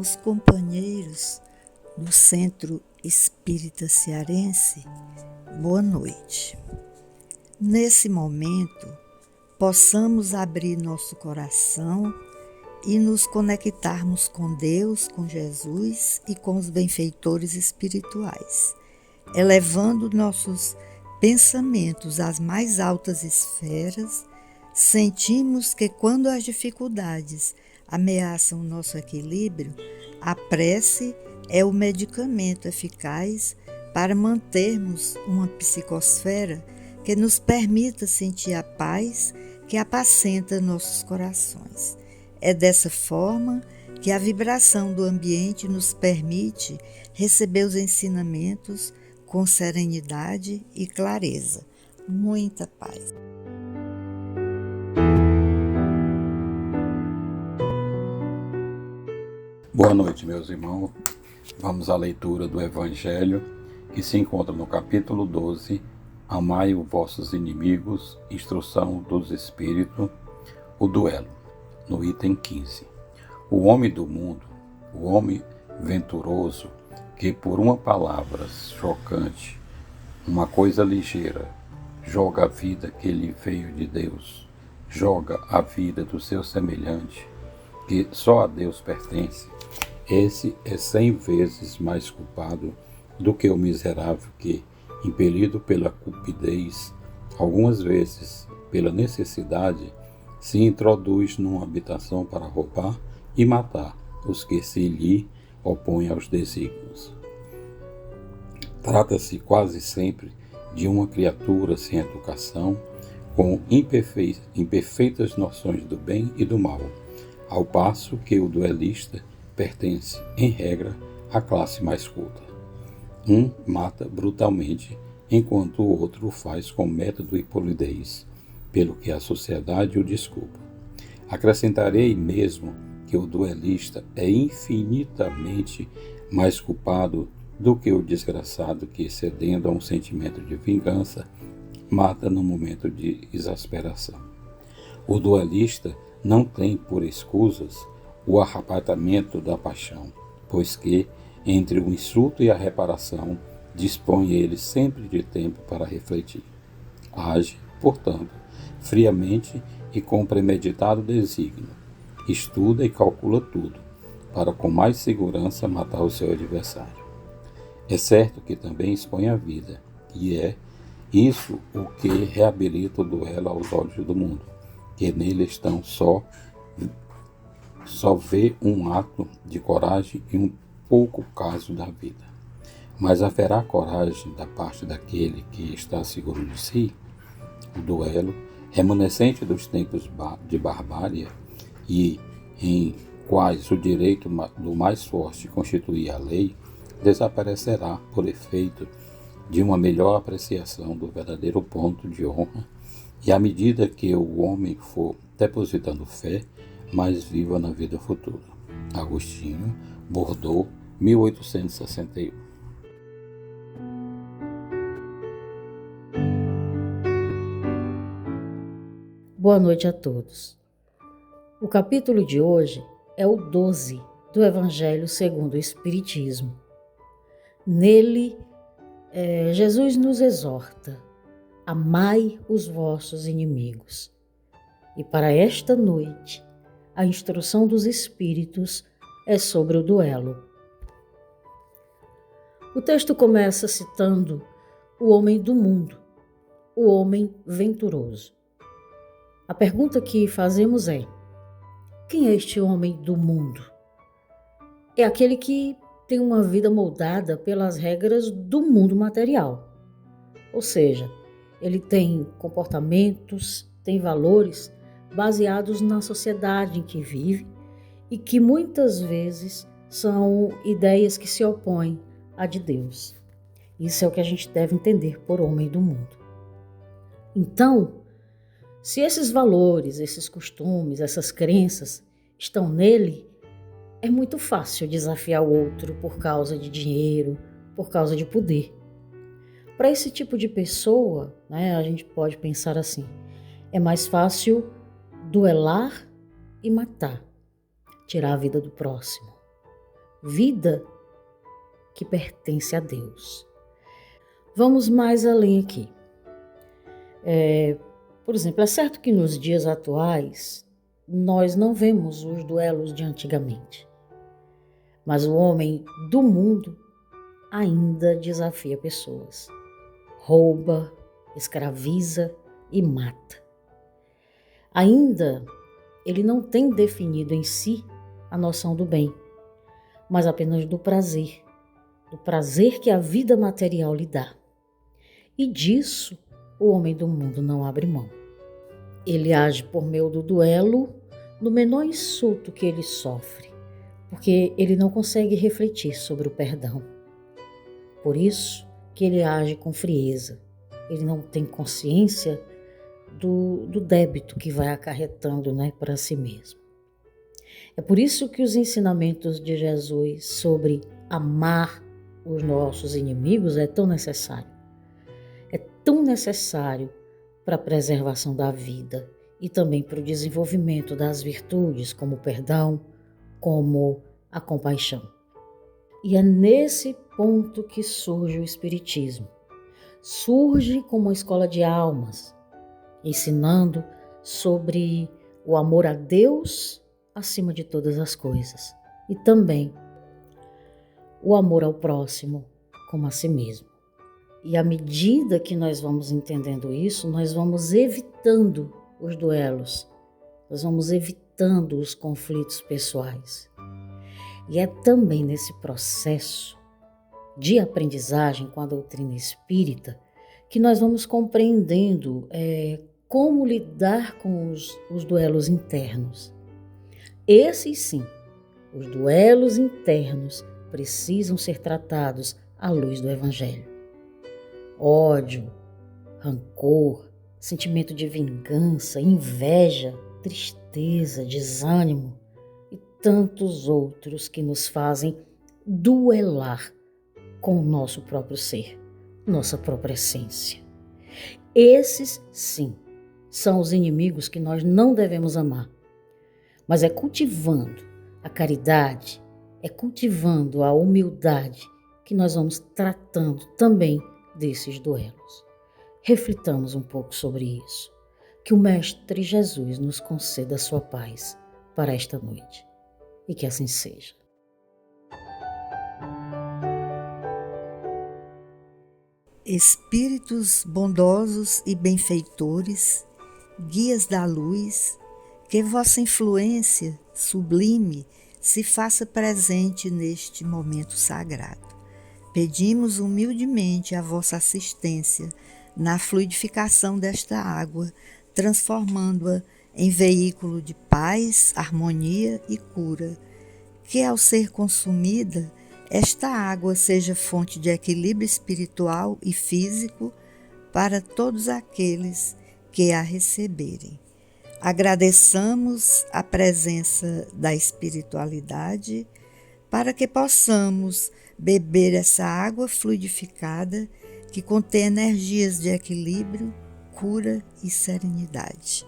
aos companheiros do Centro Espírita Cearense, boa noite. Nesse momento, possamos abrir nosso coração e nos conectarmos com Deus, com Jesus e com os benfeitores espirituais, elevando nossos pensamentos às mais altas esferas. Sentimos que quando as dificuldades ameaçam o nosso equilíbrio, a prece é o medicamento eficaz para mantermos uma psicosfera que nos permita sentir a paz que apacenta nossos corações. É dessa forma que a vibração do ambiente nos permite receber os ensinamentos com serenidade e clareza. Muita paz. Boa noite, meus irmãos. Vamos à leitura do Evangelho, que se encontra no capítulo 12, Amai os vossos inimigos, instrução dos Espíritos, o duelo, no item 15. O homem do mundo, o homem venturoso, que por uma palavra chocante, uma coisa ligeira, joga a vida que lhe veio de Deus, joga a vida do seu semelhante, que só a Deus pertence, esse é 100 vezes mais culpado do que o miserável que, impelido pela cupidez, algumas vezes pela necessidade, se introduz numa habitação para roubar e matar os que se lhe opõem aos desígnios. Trata-se quase sempre de uma criatura sem educação, com imperfeitas noções do bem e do mal, ao passo que o duelista pertence, em regra, à classe mais culta. Um mata brutalmente, enquanto o outro o faz com método e polidez, pelo que a sociedade o desculpa. Acrescentarei mesmo que o duelista é infinitamente mais culpado do que o desgraçado que, cedendo a um sentimento de vingança, mata no momento de exasperação. O duelista não tem por escusas o arrebatamento da paixão, pois que, entre o insulto e a reparação, dispõe ele sempre de tempo para refletir. Age, portanto, friamente e com premeditado desígnio. Estuda e calcula tudo, para com mais segurança matar o seu adversário. É certo que também expõe a vida, e é isso o que reabilita o duelo aos olhos do mundo, que nele estão só vê um ato de coragem e um pouco caso da vida. Mas haverá coragem da parte daquele que está seguro de si? O duelo, remanescente dos tempos de barbárie e em quais o direito do mais forte constituía a lei, desaparecerá por efeito de uma melhor apreciação do verdadeiro ponto de honra, e à medida que o homem for depositando fé, mais viva na vida futura. Agostinho, Bordeaux, 1861. Boa noite a todos. O capítulo de hoje é o 12 do Evangelho segundo o Espiritismo. Nele, Jesus nos exorta: amai os vossos inimigos. E para esta noite, a instrução dos Espíritos é sobre o duelo. O texto começa citando o homem do mundo, o homem venturoso. A pergunta que fazemos é: quem é este homem do mundo? É aquele que tem uma vida moldada pelas regras do mundo material. Ou seja, ele tem comportamentos, tem valores baseados na sociedade em que vive e que muitas vezes são ideias que se opõem à de Deus. Isso é o que a gente deve entender por homem do mundo. Então, se esses valores, esses costumes, essas crenças estão nele, é muito fácil desafiar o outro por causa de dinheiro, por causa de poder. Para esse tipo de pessoa, a gente pode pensar assim: é mais fácil duelar e matar, tirar a vida do próximo. vida que pertence a Deus. Vamos mais além aqui. Por exemplo, é certo que nos dias atuais nós não vemos os duelos de antigamente, mas o homem do mundo ainda desafia pessoas, rouba, escraviza e mata. Ainda ele não tem definido em si a noção do bem, mas apenas do prazer que a vida material lhe dá. E disso o homem do mundo não abre mão. Ele age por meio do duelo no menor insulto que ele sofre, porque ele não consegue refletir sobre o perdão. Por isso que ele age com frieza. Ele não tem consciência do débito que vai acarretando, para si mesmo. É por isso que os ensinamentos de Jesus sobre amar os nossos inimigos é tão necessário. É tão necessário para a preservação da vida e também para o desenvolvimento das virtudes, como o perdão, como a compaixão. E é nesse ponto que surge o Espiritismo. Surge como uma escola de almas, ensinando sobre o amor a Deus acima de todas as coisas e também o amor ao próximo como a si mesmo. E à medida que nós vamos entendendo isso, nós vamos evitando os duelos, nós vamos evitando os conflitos pessoais. E é também nesse processo de aprendizagem com a doutrina espírita que nós vamos compreendendo como lidar com os duelos internos. Esses sim, os duelos internos precisam ser tratados à luz do Evangelho. Ódio, rancor, sentimento de vingança, inveja, tristeza, desânimo e tantos outros que nos fazem duelar com o nosso próprio ser, nossa própria essência. Esses, sim, são os inimigos que nós não devemos amar. Mas é cultivando a caridade, é cultivando a humildade que nós vamos tratando também desses duelos. Reflitamos um pouco sobre isso. Que o Mestre Jesus nos conceda a sua paz para esta noite. E que assim seja. Espíritos bondosos e benfeitores, guias da luz, que vossa influência sublime se faça presente neste momento sagrado. Pedimos humildemente a vossa assistência na fluidificação desta água, transformando-a em veículo de paz, harmonia e cura. Que ao ser consumida, esta água seja fonte de equilíbrio espiritual e físico para todos aqueles que a receberem. Agradeçamos a presença da espiritualidade para que possamos beber essa água fluidificada que contém energias de equilíbrio, cura e serenidade.